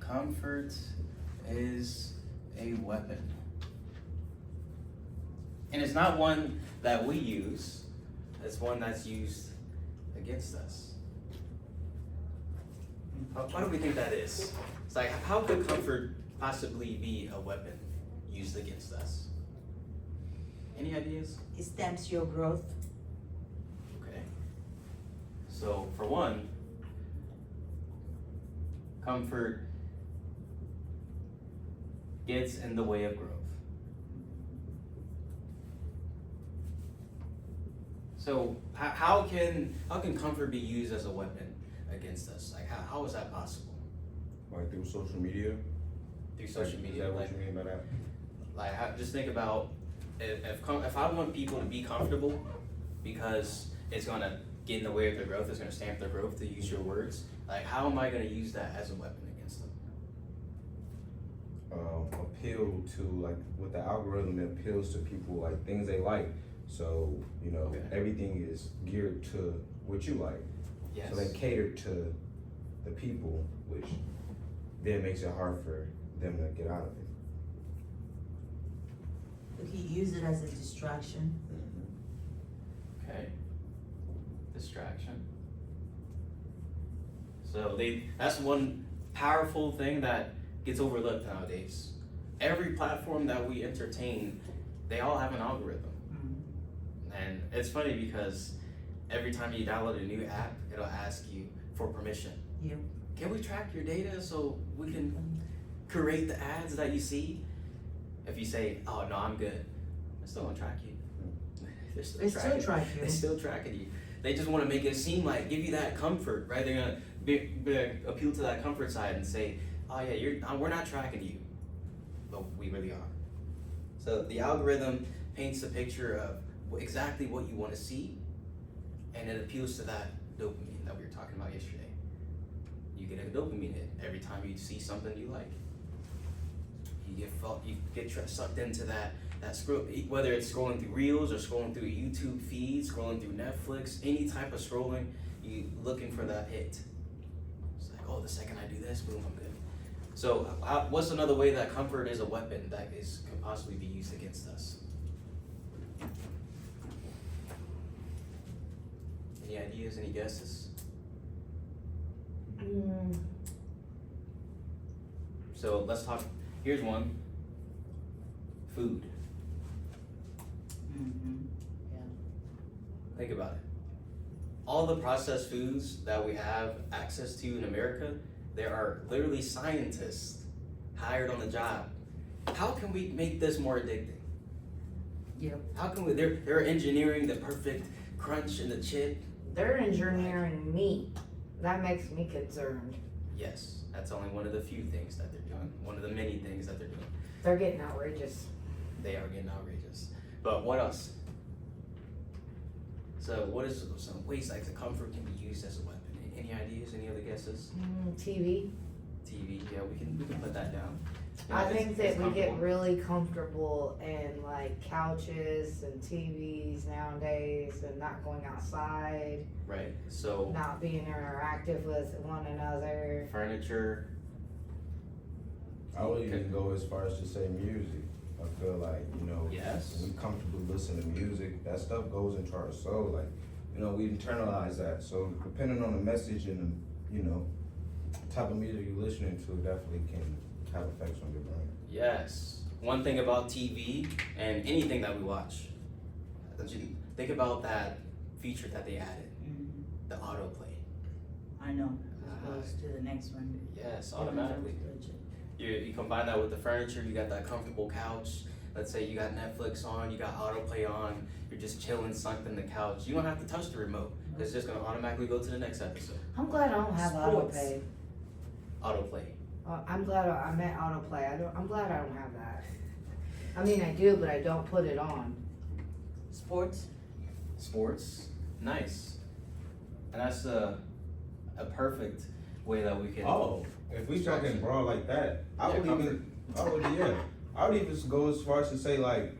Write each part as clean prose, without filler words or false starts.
Comfort is a weapon. And it's not one that we use, it's one that's used against us. Why do we think that is? It's like, how could comfort possibly be a weapon used against us? Any ideas? It stamps your growth. Okay. So, for one, comfort gets in the way of growth. So how can comfort be used as a weapon against us? Like how is that possible? Like through social media? Through social Like, media. Is that Like, what you mean by that? just think about if I want people to be comfortable because it's gonna get in the way of their growth, it's gonna stamp their growth, to use your words. Like how am I gonna use that as a weapon against them? Appeal to, like, with the algorithm, it appeals to people, like, things they like. So, you know, Okay. everything is geared to what you like. Yes. So they cater to the people, which then makes it hard for them to get out of it. You can use it as a distraction. Okay. Distraction. So that's one powerful thing that gets overlooked nowadays. Every platform that we entertain, they all have an algorithm. And it's funny because every time you download a new app, it'll ask you for permission. Yeah. Can we track your data so we can curate the ads that you see? If you say, oh no, I'm good, they're still gonna track you. They're still They still track you. They're still tracking you. They just wanna make it seem like, give you that comfort, right? They're gonna appeal to that comfort side and say, oh yeah, we're not tracking you, but we really are. So the algorithm paints a picture of exactly what you want to see, and it appeals to that dopamine that we were talking about yesterday. You get a dopamine hit every time you see something you like. You get sucked into that scroll, whether it's scrolling through reels or scrolling through a YouTube feed, scrolling through Netflix, any type of scrolling, you looking for that hit. It's like, oh, the second I do this, boom, I'm good. So what's another way that comfort is a weapon that could possibly be used against us? Any ideas, any guesses? So let's talk, here's one. Food. Yeah. Think about it. All the processed foods that we have access to in America, there are literally scientists hired on the job. How can we make this more addicting? Yep. How can we, they're engineering the perfect crunch in the chip. They're engineering meat. That makes me concerned. Yes, that's only one of the few things that they're doing. One of the many things that they're doing. They're getting outrageous. They are getting outrageous. But what else? So what is some ways like the comfort can be used as a weapon? Any ideas? Any other guesses? TV. TV, yeah, we can put that down. You know, I if think it's that we get comfortable. really comfortable in like couches and TVs nowadays and not going outside, Right, so not being interactive with one another. furniture, I would even go as far as to say music. I feel like, you know, Yes. when we comfortable listening to music, that stuff goes into our soul. Like, you know, we internalize that. So depending on the message and the, you know, type of music you're listening to, definitely can have effects on your brain. yes. One thing about TV and anything that we watch, don't you think about that feature that they added, the autoplay. I know. It goes to the next one. Yes, automatically. You combine that with the furniture, you got that comfortable couch. Let's say you got Netflix on, you got autoplay on, you're just chilling, sunk in the couch. You don't have to touch the remote. It's just gonna automatically go to the next episode. I'm glad I don't have Sports. autopay. Autoplay. I'm glad I meant autoplay. I'm glad I don't have that. I mean, I do, but I don't put it on. Sports. Sports, nice. And that's a perfect way that we can. Oh, if we talking broad like that, I Yeah, would even go as far as to say like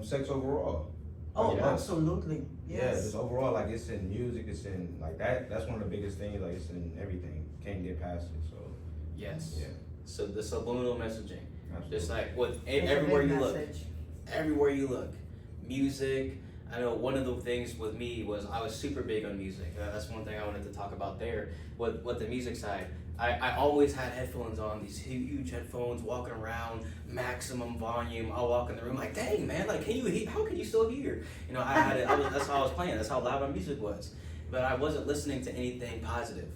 sex overall. Oh, Yeah. absolutely. Yeah, Yes. just overall, like it's in music, it's in like that. That's one of the biggest things. Like it's in everything. Can't get past it. So Yes. Yeah. So the subliminal messaging, Absolutely. just like with It's a everywhere big you look, message. everywhere you look, music. I know one of the things with me was I was super big on music. That's one thing I wanted to talk about there. With the music side, I always had headphones on, these huge headphones, walking around, maximum volume. I'll walk in the room like, dang man, like can you hear? How can you still hear? You know, I had it. That's how I was playing. That's how loud my music was. But I wasn't listening to anything positive.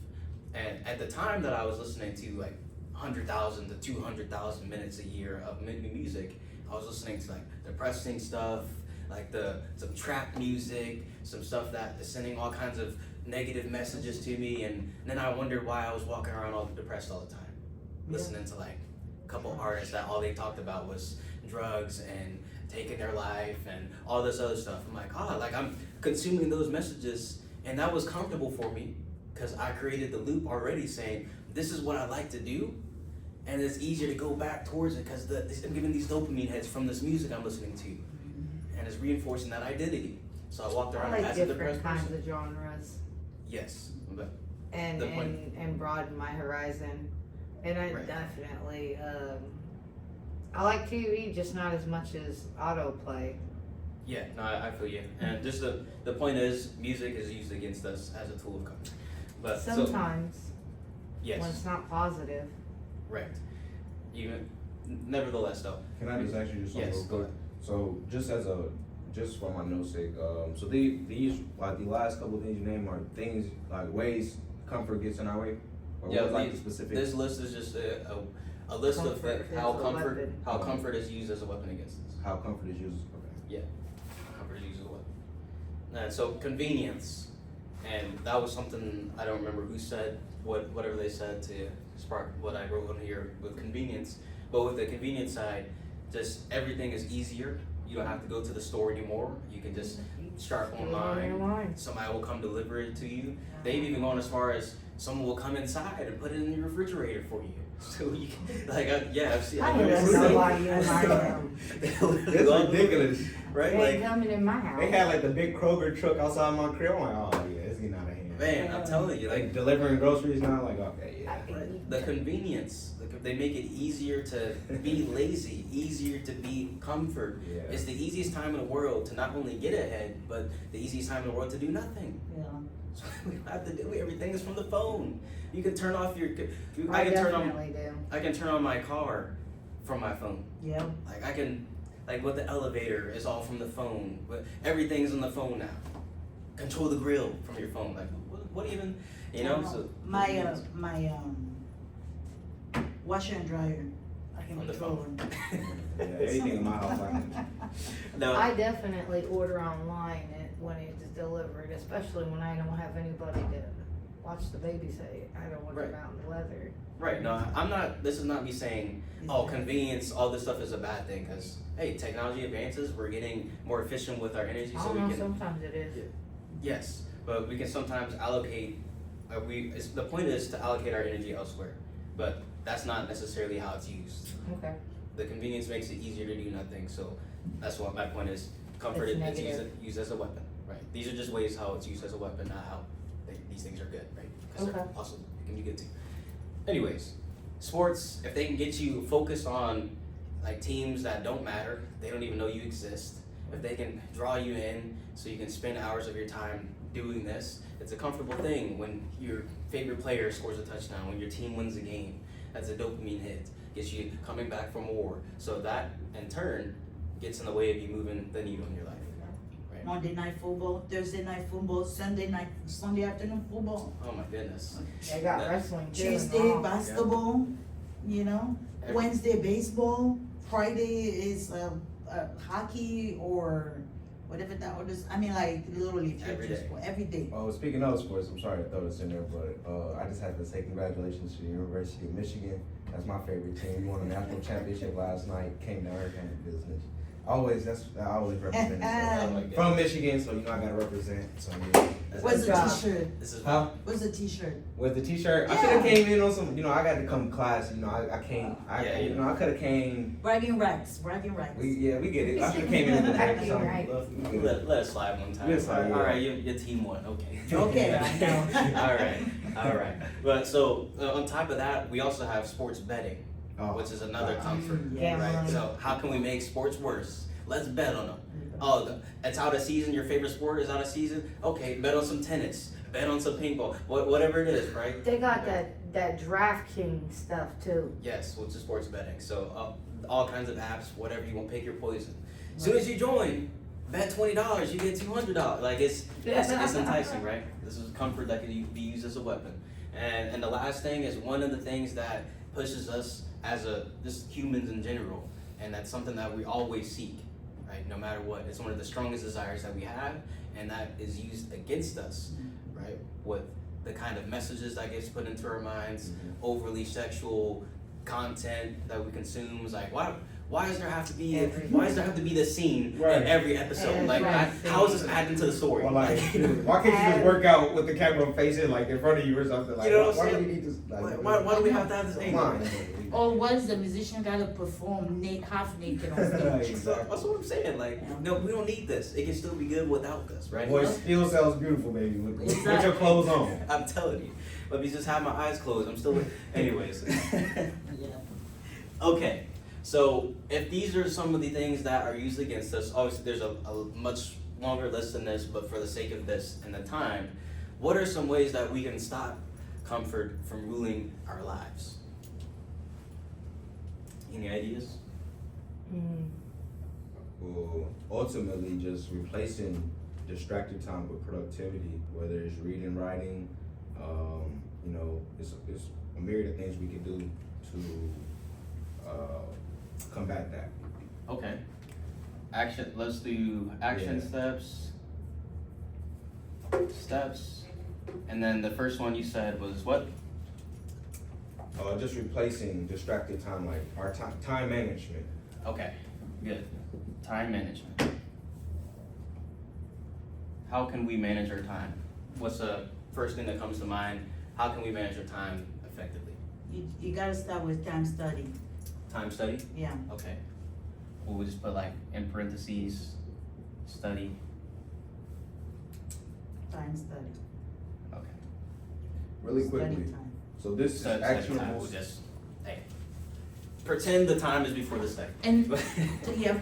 And at the time that I was listening to like 100,000 to 200,000 minutes a year of music, I was listening to like depressing stuff, like some trap music, some stuff that is sending all kinds of negative messages to me, and then I wondered why I was walking around all depressed all the time, listening to like a couple artists that all they talked about was drugs and taking their life and all this other stuff. I'm like, like I'm consuming those messages, and that was comfortable for me because I created the loop already saying this is what I like to do, and it's easier to go back towards it because I'm getting these dopamine hits from this music I'm listening to, and it's reinforcing that identity. So I walked I around like as a different depressed kinds person. of genres Yes, but and The point. and broaden my horizon. And I Right. definitely I like TV, just not as much as autoplay. yeah, no, I feel you. And just the point is, music is used against us as a tool of comfort. But Sometimes when yes, it's not positive. right. Even nevertheless, though. Can I just ask you just something Yes, real go quick? ahead. So just for my notes sake, so these like the last couple of things you named are things like ways comfort gets in our way, or Yeah, what was like the specific? This list is just a list of Comfort is how a comfort weapon. how comfort is used as a weapon against us. How comfort is used. Okay. Comfort is used as a weapon. And so convenience, and that was something I don't remember who said whatever they said to spark what I wrote on here with convenience. But with the convenience side, just everything is easier. You don't have to go to the store anymore. You can just start Do it on your online. line. Somebody will come deliver it to you. They've even gone as far as someone will come inside and put it in your refrigerator for you. So you can, like, I've seen. I know that's not why you in my room. It's ridiculous. right? They Like, ain't coming in my house. They had like the big Kroger truck outside my crib. I'm like, oh yeah, it's getting out of hand. man, I'm telling you, Like like, delivering groceries now, like okay, yeah. the convenience. Like, they make it easier to be lazy, easier to be comfort. Yeah. It's the easiest time in the world to not only get ahead, but the easiest time in the world to do nothing. Yeah. So we don't have to do everything is from the phone. You can turn off your. I I can turn on. definitely do. I can turn on my car from my phone. Yep. Like I can, like with the elevator is all from the phone. But everything's on the phone now. Control the grill from your phone. Like what even, you know? So My washer and dryer, I can On the control phone. them. Yeah, everything in my house, I can. no. I definitely order online when it's delivered, especially when I don't have anybody to watch the babysit. I don't want Right. them out in the weather. Right. No, I'm not. This is not me saying, oh, convenience, all this stuff is a bad thing. Because hey, technology advances. We're getting more efficient with our energy, I so don't we know, can. sometimes it is. Yes, but we can sometimes allocate. The point is to allocate our energy elsewhere, but that's not necessarily how it's used. Okay. The convenience makes it easier to do nothing, so that's what my point is. Comfort It's is negative. used as a weapon, right? These are just ways how it's used as a weapon, not how these things are good, right? Because they're Okay. also it can be good too. Anyways, sports, if they can get you focused on like teams that don't matter, they don't even know you exist. If they can draw you in so you can spend hours of your time doing this, it's a comfortable thing when your favorite player scores a touchdown, when your team wins a game. That's a dopamine hit. Gets you coming back for more. So that in turn gets in the way of you moving the needle in your life. Right? Monday night football, Thursday night football, Sunday afternoon football, Oh my goodness. They got That- wrestling too. in the Tuesday office. basketball, you know, Every- Wednesday baseball, Friday is hockey or whatever that was. I mean, like literally Every day. sport every day. Oh, speaking of sports, I'm sorry to throw this in there, but I just have to say congratulations to the University of Michigan. That's my favorite team. We won a national championship last night. Came down here, handled business. I always represent. Oh my So, God. from Michigan, so you know I gotta represent. So yeah. Where's the Good job. t-shirt? This is Huh? Where's the t-shirt? With the t-shirt, I Yeah. should have came in on some. You know, I got to come to class. You know, I came. Yeah, you know, I could have came. Bragging rights. We get it. I should have came in with the jacket. So Right. we good. let us slide one time. We'll slide, All yeah. right, your team won. Okay. Okay, I know. All right. All right, but so on top of that, we also have sports betting, Oh, which is another comfort, Yeah. right? Gambling. So how can we make sports worse? Let's bet on them. Oh, it's out of season. Your favorite sport is out of season. Okay, bet on some tennis. Bet on some ping pong. Whatever it is, right? They got that DraftKings stuff too. Yes, which is sports betting. So all kinds of apps, whatever you want, pick your poison. As soon as you join, bet $20, you get $200. Like it's enticing, right? This is comfort that can be used as a weapon. And the last thing is one of the things that pushes us as just humans in general, and that's something that we always seek, right? No matter what, it's one of the strongest desires that we have, and that is used against us, right? With the kind of messages that gets put into our minds, overly sexual content that we consume. Is like, why does there have to be this scene Right. in every episode? Like, Every how is this adding to the story? Or like, why can't you just work out with the camera facing like in front of you or something? Like, You know what I'm why do saying? we need this? Like, Why do we have to have this come angle? on. Or was the musician gotta perform half naked on stage? So that's what I'm saying. Like, no, we don't need this. It can still be good without this, right? Voice still sounds beautiful, baby. With your Exactly. clothes on. I'm telling you. Let me just have my eyes closed. I'm still. Anyways. Yeah. Okay. So if these are some of the things that are used against us, obviously there's a much longer list than this, but for the sake of this and the time, what are some ways that we can stop comfort from ruling our lives? Any ideas? Well, ultimately, just replacing distracted time with productivity, whether it's reading, writing, it's a myriad of things we can do to combat that. Okay. Action. Let's do action Yeah. steps, and then the first one you said was what? Just replacing distracted time, like our time management. Okay, good. Time management. How can we manage our time? What's the first thing that comes to mind? How can we manage our time effectively? You gotta start with time study. Time study? Yeah. Okay. We'll just put like in parentheses, study. Time study. Okay. Really Study quickly. time. So this is Study time. actionable. We'll just, hey, pretend the time is before the study. And yeah,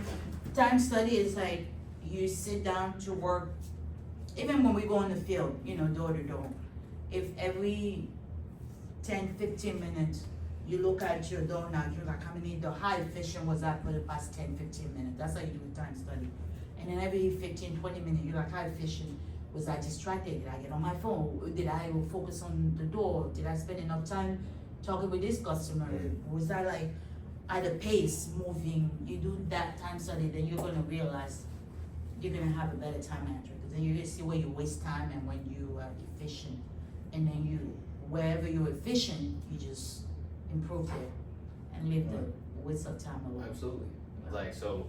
time study is like you sit down to work. Even when we go in the field, door to door, if every 10, 15 minutes you look at your door now, you're like, how efficient was that for the past 10, 15 minutes? That's how you do a time study. And then every 15, 20 minutes, you're like, how efficient was I distracted? Did I get on my phone? Did I focus on the door? Did I spend enough time talking with this customer? Was I like at a pace moving? You do that time study, then you're gonna realize you're gonna have a better time management. Because then you're gonna see where you waste time and when you are efficient. And then wherever you're efficient, you just improve it and leave the waste of time alone. Absolutely. Like, so,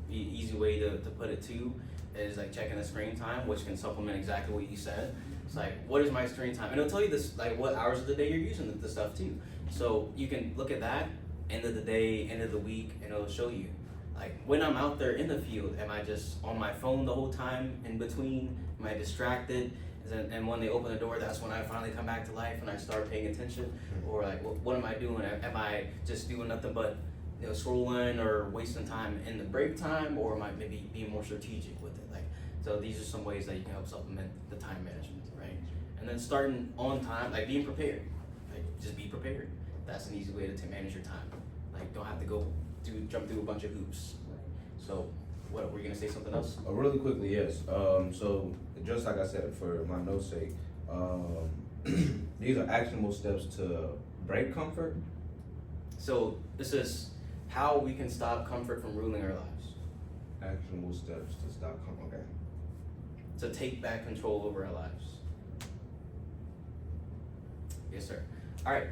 easy way to put it too is like checking the screen time, which can supplement exactly what you said. It's like, what is my screen time? And it'll tell you this, like what hours of the day you're using the stuff too. So you can look at that, end of the day, end of the week, and it'll show you. Like when I'm out there in the field, am I just on my phone the whole time in between? Am I distracted? And when they open the door, that's when I finally come back to life and I start paying attention. Or like, what am I doing? Am I just doing nothing but scrolling or wasting time in the break time, or am I maybe being more strategic with it? Like, so these are some ways that you can help supplement the time management, right? And then starting on time, like being prepared. Like, just be prepared. That's an easy way to manage your time. Like, don't have to jump through a bunch of hoops. So, what were you gonna say? Something else? Really quickly, yes. So just like I said, for my notes' sake, these are actionable steps to break comfort. So this is how we can stop comfort from ruling our lives. Actionable steps to stop comfort. Okay. To take back control over our lives. Yes, sir. All right.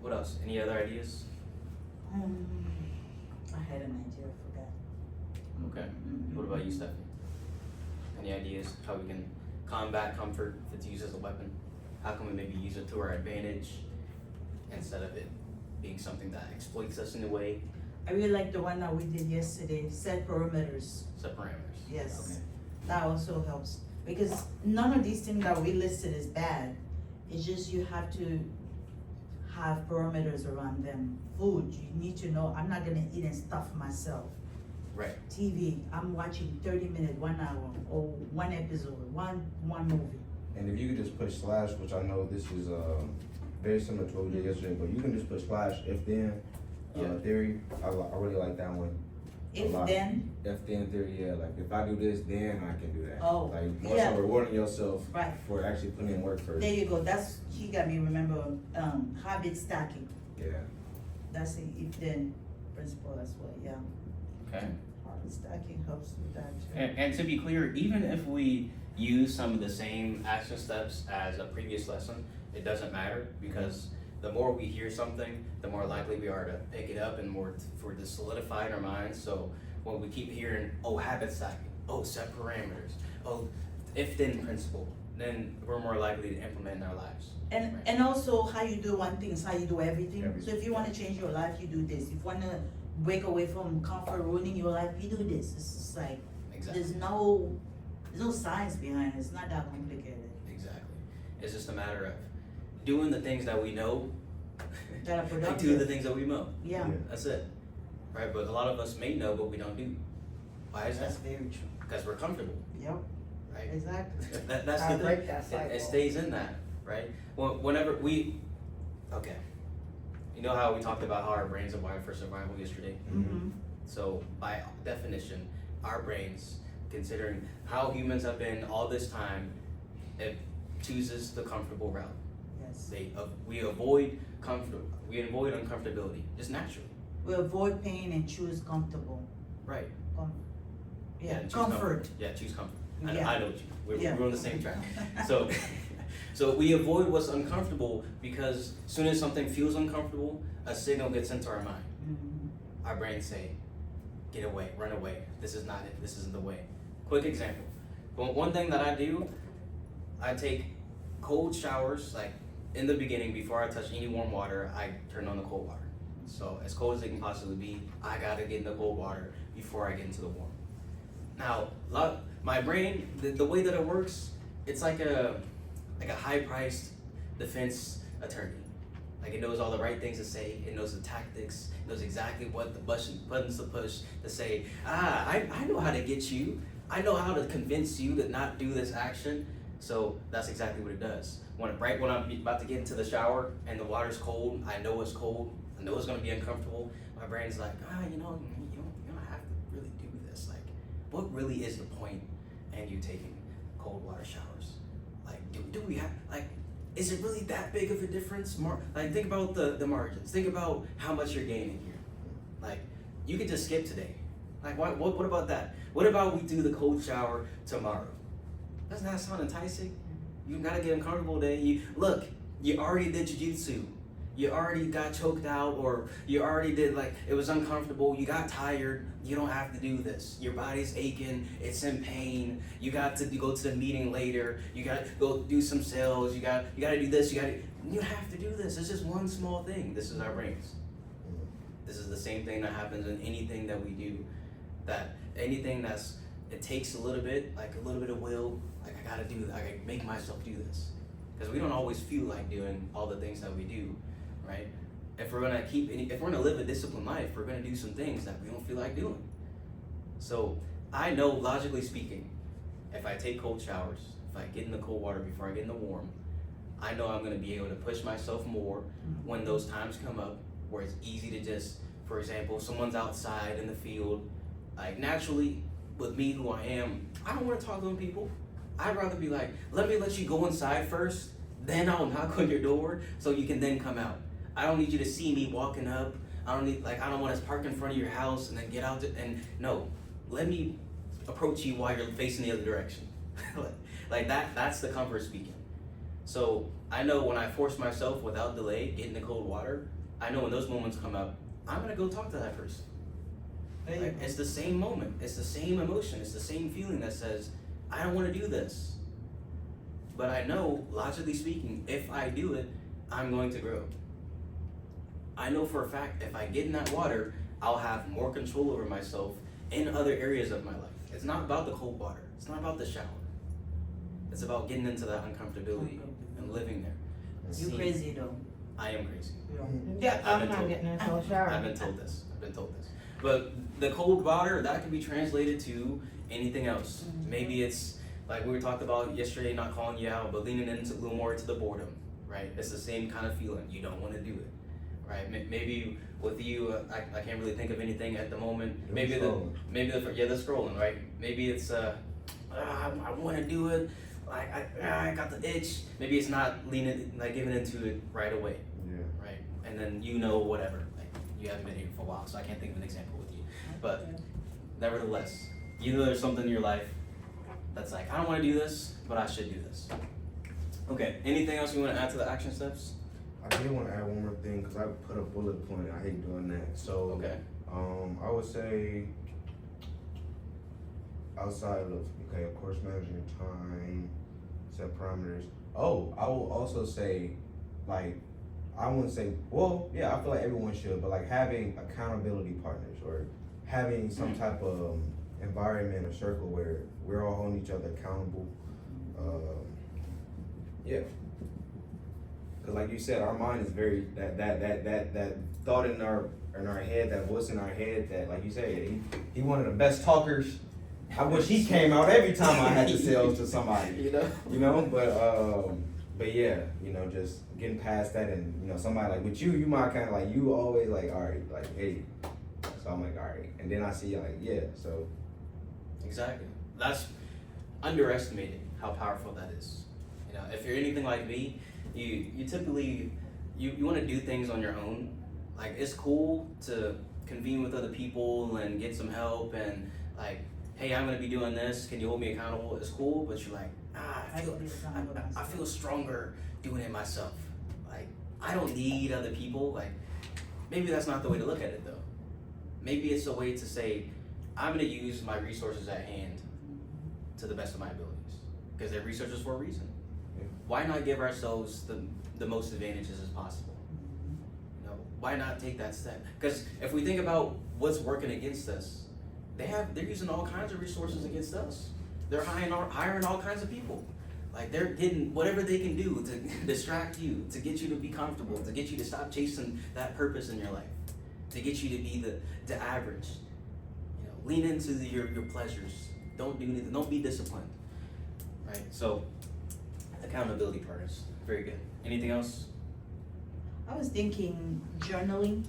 What else? Any other ideas? I had an idea, I forgot. Okay. What about you, Stephanie? Any ideas how we can combat comfort if it's used as a weapon? How can we maybe use it to our advantage instead of it being something that exploits us in a way? I really like the one that we did yesterday, set perimeters. Set parameters. Yes. Okay. That also helps, because none of these things that we listed is bad. It's just you have to have parameters around them. Food, you need to know, I'm not gonna eat and stuff myself. Right. TV, I'm watching 30 minutes, 1 hour, or one episode, one movie. And if you could just push slash, which I know this is very similar to what we did yesterday, but you can just push slash if then theory. I really like that one. If lot. then, If then theory, yeah. Like if I do this, then I can do that. Oh, Like more yeah. so rewarding yourself Right. for actually putting in work first. there you go, that's, he got me remember, habit stacking. Yeah. That's the if then principle as well, yeah. Okay. Habit stacking helps with that too. And to be clear, even if we use some of the same action steps as a previous lesson, it doesn't matter because the more we hear something, the more likely we are to pick it up and more for it to solidify in our minds. So when we keep hearing, oh, habit stacking, oh, set parameters, oh, if then principle, then we're more likely to implement in our lives. And Right. and also how you do one thing is how you do everything. Everything. So if you wanna change your life, you do this. If you wanna break away from comfort ruining your life, you do this. It's just like, Exactly. there's no science behind it, it's not that complicated. Exactly. It's just a matter of doing the things that we know. That are and productive. do the things that we know. Yeah, That's it. Right? But a lot of us may know, but we don't do. Why is that? that's very true. Because we're comfortable, Yep, right? exactly. That's I the break thing. that cycle. It stays in that, right? Well, whenever okay. You know how we talked about how our brains are wired for survival yesterday? Mm-hmm. So by definition, our brains, considering how humans have been all this time, it chooses the comfortable route. Yes. We avoid uncomfortability, just naturally. We avoid pain and choose comfortable. Right. Yeah, choose comfort. Yeah, choose comfort. Yeah. I know what Yeah. we're on the same track. So, so we avoid what's uncomfortable because as soon as something feels uncomfortable, a signal gets into our mind. Mhm. Our brains say, get away, run away. This is not it. This isn't the way. Quick example. Well, one thing that I do, I take cold showers, like in the beginning, before I touch any warm water, I turn on the cold water. So as cold as it can possibly be, I gotta get in the cold water before I get into the warm. Now, my brain, the way that it works, it's like a high-priced defense attorney. Like it knows all the right things to say, it knows the tactics, it knows exactly what the buttons to push to say, I know how to get you, I know how to convince you to not do this action. So that's exactly what it does. Right when I'm about to get into the shower and the water's cold, I know it's cold, I know it's gonna be uncomfortable, my brain's like, you don't have to really do this. Like, what really is the point in you taking cold water showers? Like, do we have, like, is it really that big of a difference? Like, think about the margins. Think about how much you're gaining here. Like, you could just skip today. Like, what about that? What about we do the cold shower tomorrow? Doesn't that sound enticing? You gotta get uncomfortable today. You already did jiu-jitsu. You already got choked out, or you already did, like, it was uncomfortable, you got tired, you don't have to do this. Your body's aching, it's in pain, you got to go to the meeting later, you gotta go do some sales, you gotta do this, you have to do this. It's just one small thing. This is our brains. This is the same thing that happens in anything that we do. It takes a little bit of will, like I gotta do that, I gotta make myself do this. Because we don't always feel like doing all the things that we do, right? If we're gonna live a disciplined life, we're gonna do some things that we don't feel like doing. So I know, logically speaking, if I take cold showers, if I get in the cold water before I get in the warm, I know I'm gonna be able to push myself more when those times come up where it's easy to just, for example, someone's outside in the field, like naturally, with me who I am, I don't wanna talk to them people. I'd rather be like, let me let you go inside first, then I'll knock on your door so you can then come out. I don't need you to see me walking up. I don't want to park in front of your house and then get out no, let me approach you while you're facing the other direction. Like that's the comfort speaking. So I know when I force myself without delay, get in the cold water, I know when those moments come up, I'm gonna go talk to that person. Like, it's the same moment, it's the same emotion, it's the same feeling that says, I don't want to do this. But I know, logically speaking, if I do it, I'm going to grow. I know for a fact, if I get in that water, I'll have more control over myself in other areas of my life. It's not about the cold water. It's not about the shower. It's about getting into that uncomfortability and living there. You See, crazy though. I am crazy. Yeah, I've I'm been not told. getting into a shower. I've been told this. But the cold water, that can be translated to anything else. Maybe it's like we were talked about yesterday, not calling you out, but leaning into a little more to the boredom, right? It's the same kind of feeling. You don't want to do it, right? Maybe with you, I can't really think of anything at the moment. Maybe the scrolling, right? Maybe it's I want to do it. Like I got the itch. Maybe it's not leaning, like giving into it right away. Yeah. Right, and then whatever. Like you haven't been here for a while, so I can't think of an example with you. But nevertheless, there's something in your life that's like I don't want to do this, but I should do this. Okay. Anything else you want to add to the action steps? I did want to add one more thing because I put a bullet point. I hate doing that. So Okay. I would say outside of of course managing your time, set parameters. Oh, I will also say like I wouldn't say well, yeah, I feel like everyone should, but like having accountability partners or having some type of environment or circle where we're all holding each other accountable. Yeah. Cause like you said, our mind is very that thought in our head, that voice in our head that like you said, he one of the best talkers. I wish he came out every time I had to sell to somebody. You know, but yeah, just getting past that and somebody like with you might kind of like you always like all right, like hey, so I'm like all right, and then I see like yeah, so Exactly. That's underestimated how powerful that is. If you're anything like me, you typically you want to do things on your own. Like it's cool to convene with other people and get some help and like, hey, I'm gonna be doing this. Can you hold me accountable? It's cool, but you're like, I feel stronger doing it myself. Like I don't need other people. Like maybe that's not the way to look at it though. Maybe it's a way to say, I'm gonna use my resources at hand to the best of my abilities because they're resources for a reason. Yeah. Why not give ourselves the most advantages as possible? Why not take that step? Because if we think about what's working against us, they're using all kinds of resources against us. They're hiring all kinds of people. Like they're getting whatever they can do to distract you, to get you to be comfortable, to get you to stop chasing that purpose in your life, to get you to be the average. Lean into your pleasures. Don't do anything. Don't be disciplined. Right? So, accountability partners. Very good. Anything else? I was thinking journaling,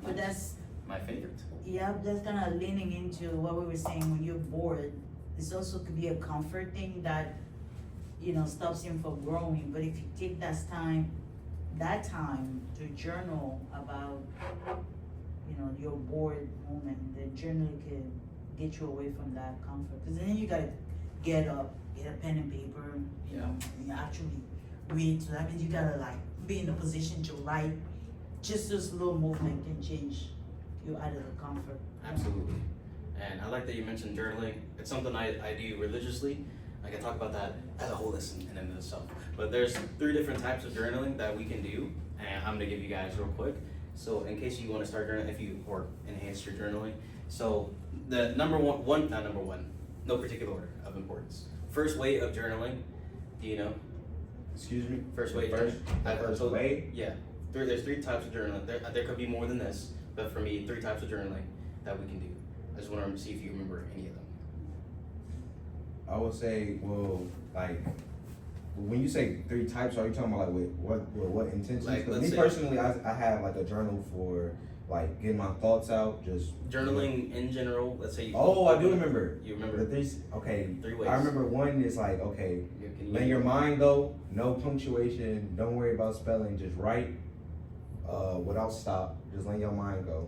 but that's my favorite. that's kind of leaning into what we were saying when you're bored. This also could be a comfort thing that stops him from growing. But if you take that time to journal about your bored moment, the journal can get you away from that comfort. Because then you gotta get up, get a pen and paper, and actually read. So that means you gotta like be in a position to write. Just this little movement can change you out of the comfort. Absolutely. And I like that you mentioned journaling. It's something I do religiously. I can talk about that as a whole lesson in and of itself. But there's 3 different types of journaling that we can do, and I'm gonna give you guys real quick. So in case you want to start journaling, or enhance your journaling. So the not number one, no particular order of importance. First way of journaling, do you know? excuse me. First way. First way. Yeah. There's 3 types of journaling. There could be more than this, but for me, 3 types of journaling that we can do. I just want to see if you remember any of them. I would say, well, like, when you say 3 types, are you talking about like what intentions? Like, Because let's me say- personally, I have like a journal for like getting my thoughts out, just Journaling in general, let's say you. Oh, I do remember. You remember? The 3. Okay. 3 ways. I remember one is like, okay, Can you- let your mind go, no punctuation, don't worry about spelling, just write without stop, just let your mind go.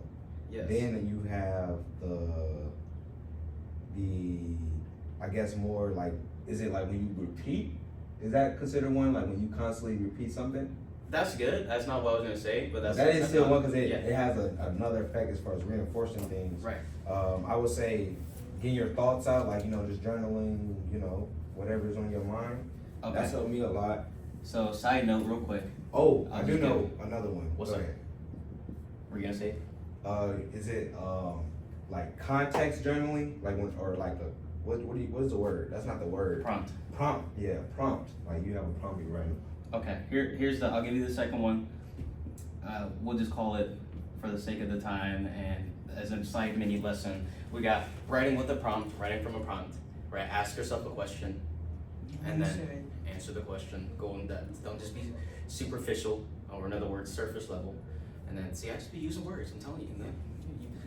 Yes. Then you have the I guess more like, is it like when you repeat? Is that considered one, like when you constantly repeat something? That's good. That's not what I was gonna say, but that's That is that's still not- one because yeah. it has another effect as far as reinforcing things. Right. I would say getting your thoughts out, like just journaling, whatever's on your mind. Okay. That's helped me a lot. So side note, real quick. Oh, I'll I do just know another one. What's Go up? ahead. Were you gonna say? Is it like context journaling, like when, or like what is the word? That's not the word. Prompt. Prompt, yeah, prompt. Like you have a prompt you write Okay, I'll give you the second one. We'll just call it, for the sake of the time and as a side mini lesson, we got writing with a prompt, writing from a prompt, right? Ask yourself a question and then answer the question, go in depth. Don't just be superficial, or in other words, surface level. And then, see, I just be using words, I'm telling you, man.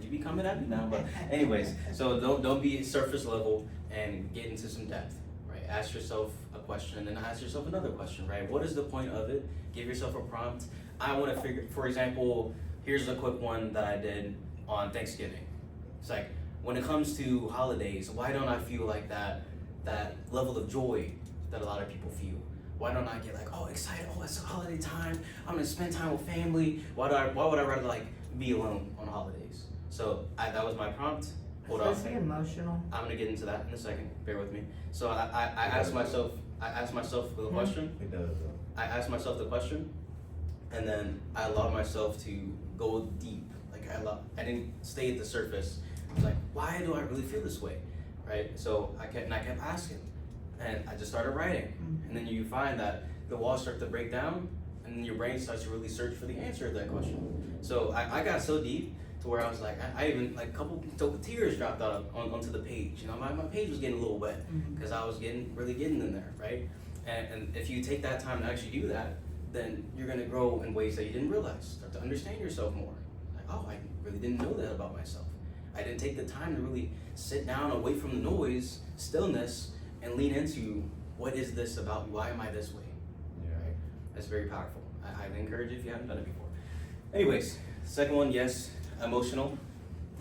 You be coming at me now, but anyways, so don't be surface level and get into some depth, right? Ask yourself a question and then ask yourself another question, right? What is the point of it? Give yourself a prompt. I want to figure, for example, here's a quick one that I did on Thanksgiving. It's like, when it comes to holidays, why don't I feel like that level of joy that a lot of people feel? Why don't I get like, oh, excited, oh, it's a holiday time, I'm gonna spend time with family. Why would I rather like be alone on holidays? So that was my prompt. Hold on. Is it emotional? I'm gonna get into that in a second, bear with me. So I asked myself the question. It does though. I asked myself the question, and then I allowed myself to go deep. Like I didn't stay at the surface. I was like, why do I really feel this way, right? So I kept asking, and I just started writing, and then you find that the walls start to break down, and then your brain starts to really search for the answer to that question. So I got so deep to where I was like, I even like a couple tears dropped out onto the page. You know, my page was getting a little wet because I was really getting in there, right? And if you take that time to actually do that, then you're gonna grow in ways that you didn't realize. Start to understand yourself more. Like, oh, I really didn't know that about myself. I didn't take the time to really sit down away from the noise, stillness, and lean into what is this about me? Why am I this way? Yeah. Right? That's very powerful. I highly encourage you if you haven't done it before. Anyways, second one, yes, emotional.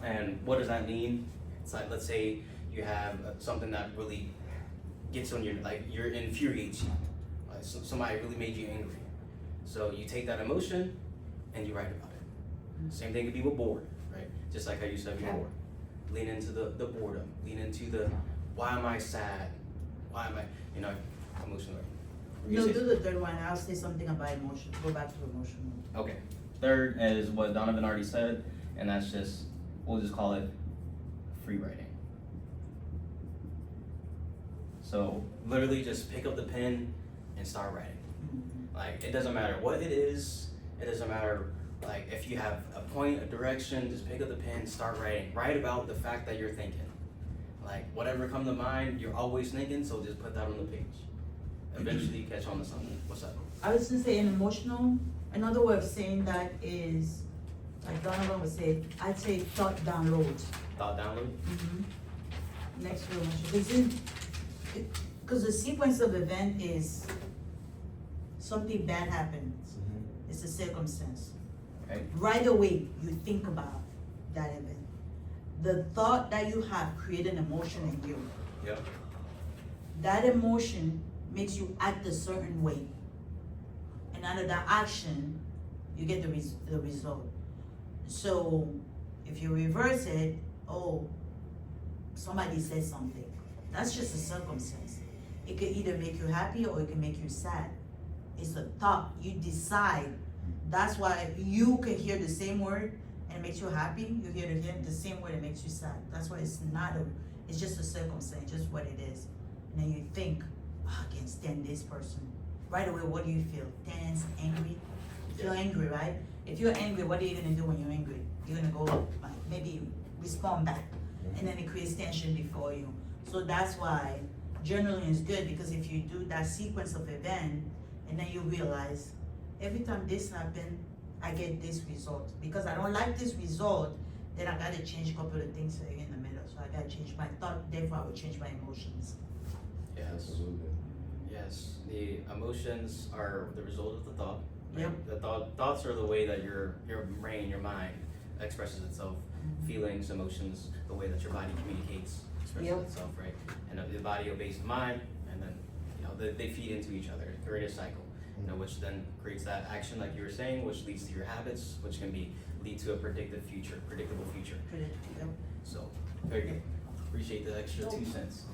And what does that mean? It's like, let's say you have something that really gets on your, like, infuriates you. Like somebody really made you angry. So you take that emotion and you write about it. Same thing could be with bored, right? Just like how you said before. Lean into the boredom. Lean into the, why am I sad? Why am I, emotional? No, do the third one. I'll say something about emotion. Go back to emotional. Okay. Third is what Donovan already said, and that's just, we'll just call it free writing. So literally just pick up the pen and start writing. Like, it doesn't matter what it is, it doesn't matter, like, if you have a point, a direction, just pick up the pen, start writing. Write about the fact that you're thinking. Like, whatever comes to mind, you're always thinking, so just put that on the page. Eventually you catch on to something. What's up? I was gonna say an emotional, another way of saying that is, like Donovan would say, I'd say thought download. Thought download? Next to emotion. Because the sequence of event is something bad happens. It's a circumstance. Okay. Right away, you think about that event. The thought that you have creates an emotion in you. Yep. That emotion makes you act a certain way. And out of that action, you get the result. So if you reverse it, oh, somebody said something. That's just a circumstance. It could either make you happy or it can make you sad. It's a thought. You decide. That's why you can hear the same word and it makes you happy. You hear the same word and it makes you sad. That's why it's just a circumstance, just what it is. And then you think, oh, I can't stand this person. Right away, what do you feel? Tense, angry? You feel angry, right? If you're angry, what are you gonna do when you're angry? You're gonna go, like, maybe respond back. And then it creates tension before you. So that's why journaling is good, because if you do that sequence of event, and then you realize, every time this happens, I get this result. Because I don't like this result, then I gotta change a couple of things in the middle. So I gotta change my thought, therefore I will change my emotions. Yes. Absolutely. Yes. The emotions are the result of the thought. Right? Yep. The thoughts are the way that your brain, your mind expresses itself. Feelings, emotions, the way that your body communicates, expresses itself, right? And the body obeys the mind, and then they feed into each other, create a cycle, which then creates that action, like you were saying, which leads to your habits, which can lead to a predictable future. So very good. Appreciate the extra 2 cents.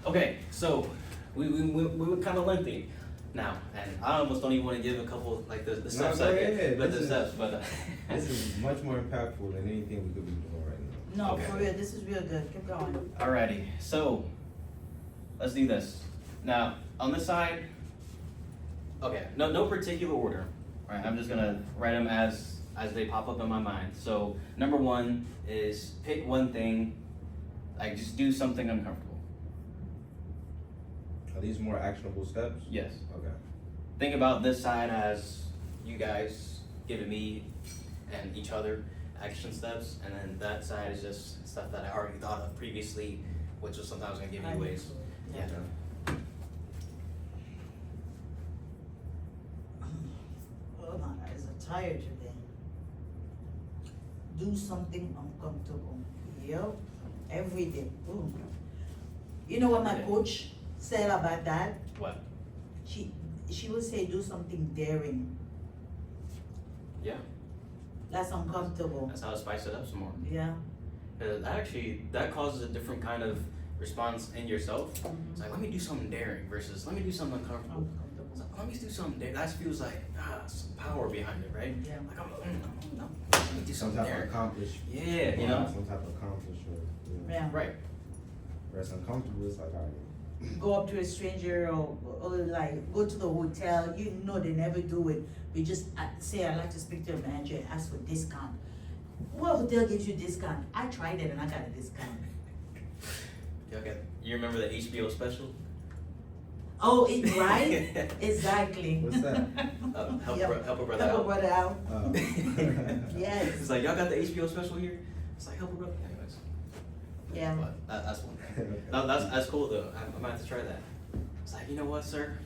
Okay, so we were kind of lengthy now, and I almost don't even want to give a couple like the steps I get, but the steps, but this is much more impactful than anything we could be doing right now. No, Okay. for real, this is real good. Keep going. Alrighty, so let's do this. Now, on this side, Okay, no particular order. All right, I'm just gonna write them as they pop up in my mind. So number one is pick one thing, like just do something uncomfortable. Are these more actionable steps? Yes. Okay. Think about this side as you guys giving me and each other action steps, and then that side is just stuff that I already thought of previously, which was sometimes gonna give you ways. Yeah. Oh, my eyes are tired today. Do something uncomfortable. Yep, every day. Ooh. You know what my coach said about that? What? She would say do something daring. Yeah. That's uncomfortable. That's how to spice it up some more. Yeah. That causes a different kind of response in yourself. Mhm. It's like, let me do something daring versus let me do something uncomfortable. It's like, let me do something daring. That feels like some power behind it, right? Yeah. Like let me do Some something type of daring. accomplishment. Yeah, you know. Some type of accomplishment. Yeah. Right. Where it's uncomfortable, it's like, all right. Go up to a stranger or like go to the hotel, you know they never do it. We just say I'd like to speak to a manager and ask for discount. What hotel gives you discount? I tried it and I got a discount. Okay. You remember the HBO special? Oh, right? Exactly. What's that? Help, Yep. help a brother Help a out. brother out. Oh. Yes. It's like, y'all got the HBO special here? It's like, help a brother. Anyways. Yeah. But that's one thing. No, that's cool though. I'm gonna have to try that. It's like, you know what, sir?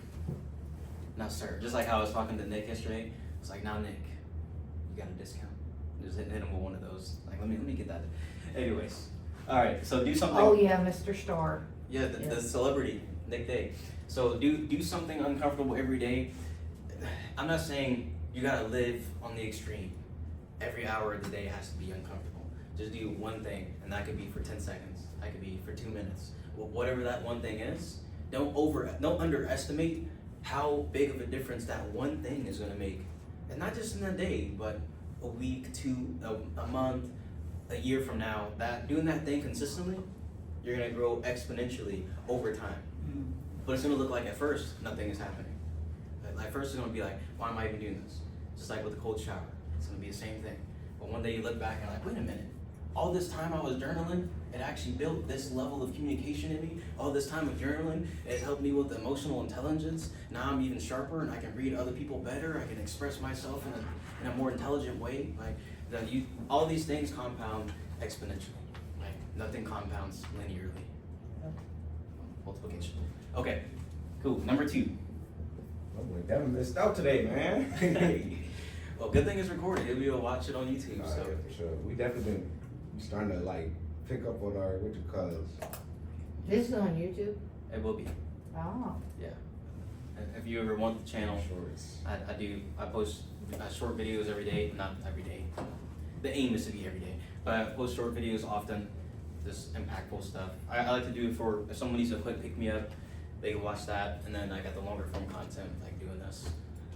Now, sir. Just like how I was talking to Nick yesterday. It's like, now, Nick, you got a discount. Just hit him with one of those. Like, let me get that. Anyways, all right. So do something. Oh yeah, Mr. Star. Yeah, the Yes. celebrity, Nick Day. So do something uncomfortable every day. I'm not saying you gotta live on the extreme. Every hour of the day has to be uncomfortable. Just do one thing, and that could be for 10 seconds. That could be for 2 minutes. Whatever that one thing is, don't underestimate how big of a difference that one thing is gonna make. And not just in a day, but a week, a month, a year from now. Doing that thing consistently, you're gonna grow exponentially over time. Mm. But it's gonna look like at first nothing is happening. Like first it's gonna be like, why am I even doing this? Just like with the cold shower, it's gonna be the same thing. But one day you look back and like, wait a minute, all this time I was journaling, it actually built this level of communication in me. All this time of journaling, it helped me with emotional intelligence. Now I'm even sharper and I can read other people better. I can express myself in a more intelligent way. Like all these things compound exponentially. Like nothing compounds linearly. Multiplication. Okay, cool. Number 2. Oh boy, Devin missed out today, man. Well, good thing it's recorded. You'll be able to watch it on YouTube. So Yeah, for sure. We definitely been starting to like pick up on our what you call it. This is on YouTube? it will be. Oh. Yeah. And if you ever want the channel, Shorts. I post short videos every day. Not every day. The aim is to be every day, but I post short videos often. Just impactful stuff. I like to do it for if someone needs a quick pick me up, they can watch that, and then I got the longer form content like doing this.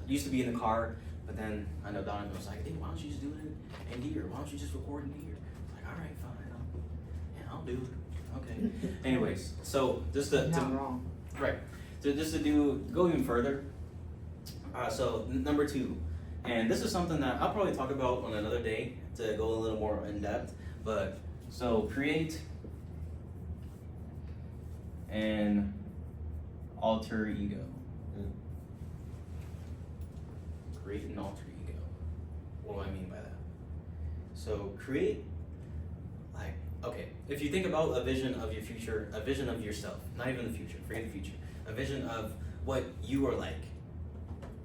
Used to be in the car, but then I know Donovan was like, hey, why don't you just do it in here? Why don't you just record in here? It's like, all right, fine, I'll do it. Okay. Anyways, so just to Not wrong. right, so just to go even further. So number 2, and this is something that I'll probably talk about on another day to go a little more in depth. But so create an alter ego. Create an alter ego. What do I mean by that? So create, like, okay, if you think about a vision of your future, a vision of yourself, not even the future, forget the future, a vision of what you are like.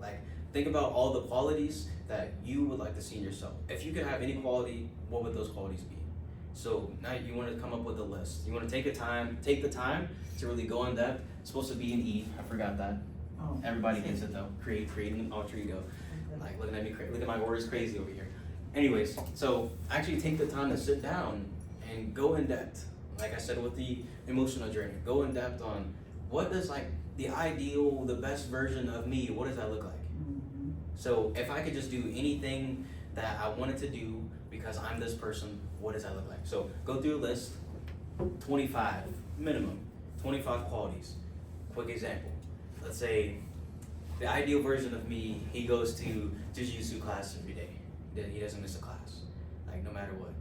Like, think about all the qualities that you would like to see in yourself. If you could have any quality, what would those qualities be? So now you want to come up with a list. You want to take the time to really go in depth. It's supposed to be an E. I forgot that. Oh, Everybody gets it though. Creating an alter ego. Like looking at me, look at my words crazy over here. Anyways, so actually take the time to sit down and go in depth. Like I said with the emotional journey, go in depth on what does like the ideal, the best version of me. What does that look like? Mhm. So if I could just do anything that I wanted to do because I'm this person, what does that look like? So go through a list, 25 minimum, 25 qualities. Quick example. Let's say the ideal version of me, he goes to jiu-jitsu class every day. He doesn't miss a class, like no matter what.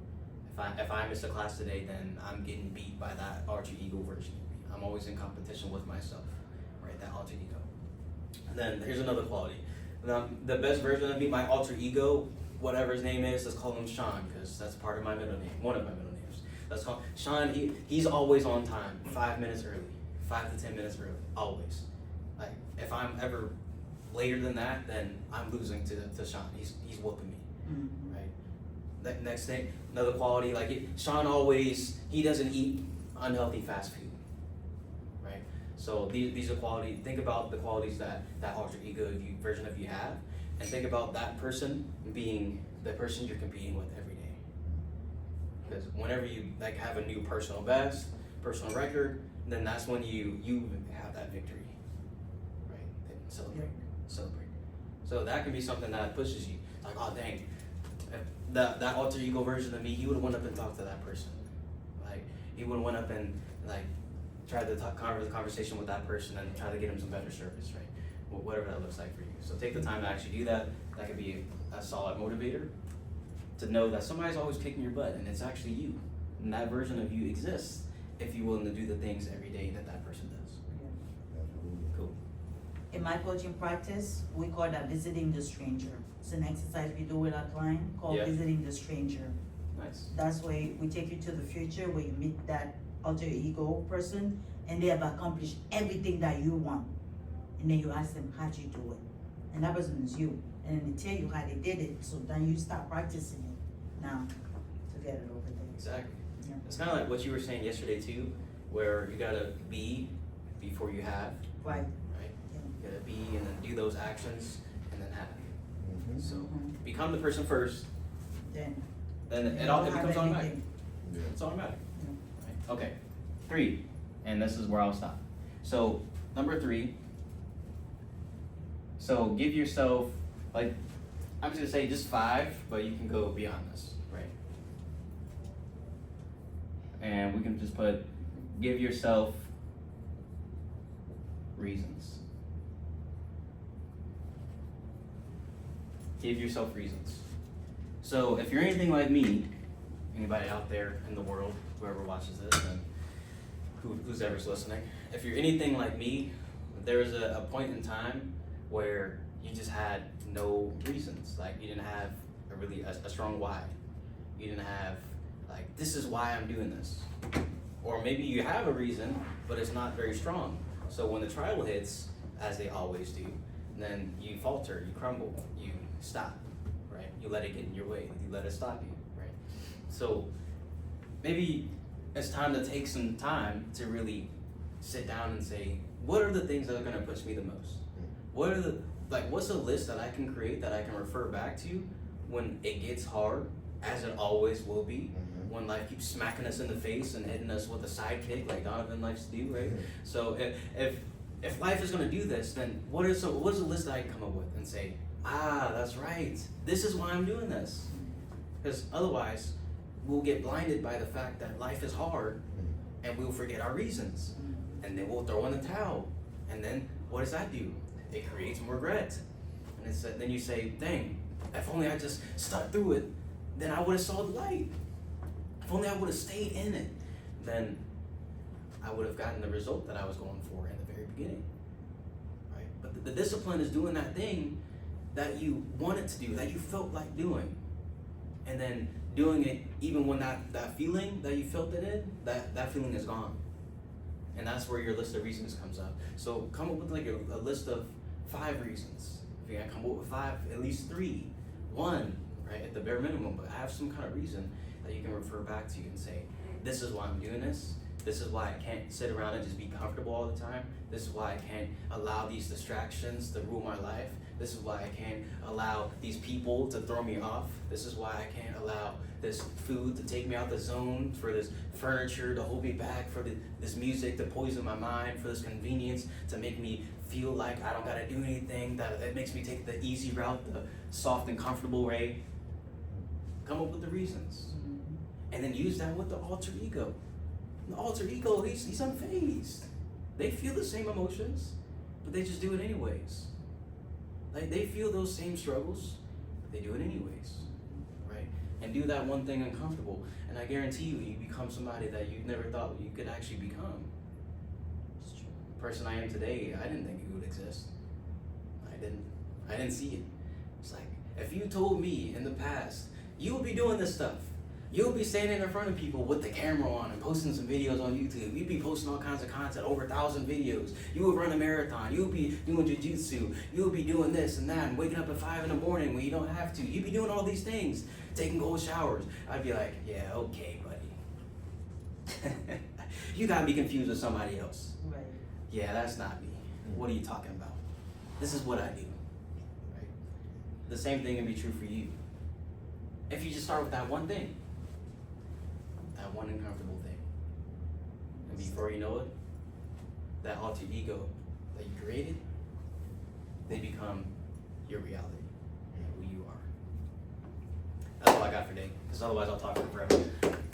If I miss a class today, then I'm getting beat by that alter ego version of me. I'm always in competition with myself, right? That alter ego. And then here's another quality. The best version of me, my alter ego, whatever his name is, let's call him Sean, because that's part of my middle name, one of my middle names. Let's call Sean. He's always on time, 5 minutes early, 5 to 10 minutes early, always. Like if I'm ever later than that, then I'm losing to Sean. He's whooping me, right? That next thing, another quality, Sean always, he doesn't eat unhealthy fast food, right? So these are qualities. Think about the qualities that alter ego version of you have, and think about that person being the person you're competing with every day. Because whenever you have a new personal best, personal record, then that's when you have that victory, right? And celebrate. So that can be something that pushes you. Like, oh dang, if that alter ego version of me, he would have went up and talked to that person. Like he would have went up and tried to have a conversation with that person and try to get him some better service, right? Whatever that looks like for you. So take the time to actually do that. That could be a solid motivator to know that somebody's always kicking your butt and it's actually you. And that version of you exists if you're willing to do the things every day that person does. Cool. In my coaching practice, we call that visiting the stranger. It's an exercise we do with our client called visiting the stranger. Nice. That's why we take you to the future where you meet that alter ego person and they have accomplished everything that you want. And then you ask them, how'd you do it? And that person is you. And then they tell you how they did it. So then you start practicing it now to get it over there. Exactly. Yeah. It's kind of like what you were saying yesterday too, where you gotta be before you have. Right. Right? Yeah. You gotta be and then do those actions and then have. So Mhm. become the person first, Then then it you'll have becomes automatic. everything. Yeah. It's automatic. Yeah. Right? Okay. 3, and this is where I'll stop. So number 3. So give yourself, I'm just gonna say just 5, but you can go beyond this, right? And we can just put, give yourself reasons. Give yourself reasons. So if you're anything like me, anybody out there in the world, whoever watches this and who's ever listening, if you're anything like me, there was a point in time where you just had no reasons. Like you didn't have a strong why. You didn't have this is why I'm doing this. Or maybe you have a reason, but it's not very strong. So when the trial hits, as they always do, then you falter, you crumble, you stop, right? You let it get in your way, you let it stop you, right? So maybe it's time to take some time to really sit down and say, what are the things that are gonna push me the most? What are what's a list that I can create that I can refer back to when it gets hard, as it always will be, when life keeps smacking us in the face and hitting us with a sidekick like Donovan likes to do, right? So if life is gonna do this, then what is a list that I can come up with and say, that's right, this is why I'm doing this. Because otherwise, we'll get blinded by the fact that life is hard and we'll forget our reasons. And then we'll throw in the towel. And then what does that do? It creates more regret. And then you say, dang, if only I just stuck through it, then I would have saw the light. If only I would have stayed in it, then I would have gotten the result that I was going for in the very beginning, right? But the discipline is doing that thing that you wanted to do, that you felt like doing, and then doing it even when that feeling that you felt it in, that feeling is gone. And that's where your list of reasons comes up. So come up with a list of 5 reasons. If you gotta come up with 5, at least 3, 1, right, at the bare minimum, but have some kind of reason that you can refer back to and say, this is why I'm doing this. This is why I can't sit around and just be comfortable all the time. This is why I can't allow these distractions to rule my life. This is why I can't allow these people to throw me off. This is why I can't allow this food to take me out the zone, for this furniture to hold me back, for this music to poison my mind, for this convenience to make me feel like I don't gotta do anything, that it makes me take the easy route, the soft and comfortable way. Come up with the reasons. And then use that with the alter ego. The alter ego, he's unfazed. They feel the same emotions, but they just do it anyways. Like, they feel those same struggles, but they do it anyways, right? And do that one thing uncomfortable, and I guarantee you, you become somebody that you never thought you could actually become. It's true. The person I am today, I didn't think it would exist. I didn't see it. It's like, if you told me in the past, you would be doing this stuff. You'll be standing in front of people with the camera on and posting some videos on YouTube. You'd be posting all kinds of content, over 1,000 videos. You would run a marathon. You would be doing jiu-jitsu. You would be doing this and that and waking up at 5 in the morning when you don't have to. You'd be doing all these things, taking cold showers. I'd be like, yeah, okay, buddy. You got me confused with somebody else. Right. Yeah, that's not me. What are you talking about? This is what I do. Right? The same thing can be true for you. If you just start with that one thing, that one uncomfortable thing, and before you know it, that alter ego that you created, they become your reality, who you are. That's all I got for today, because otherwise I'll talk for forever.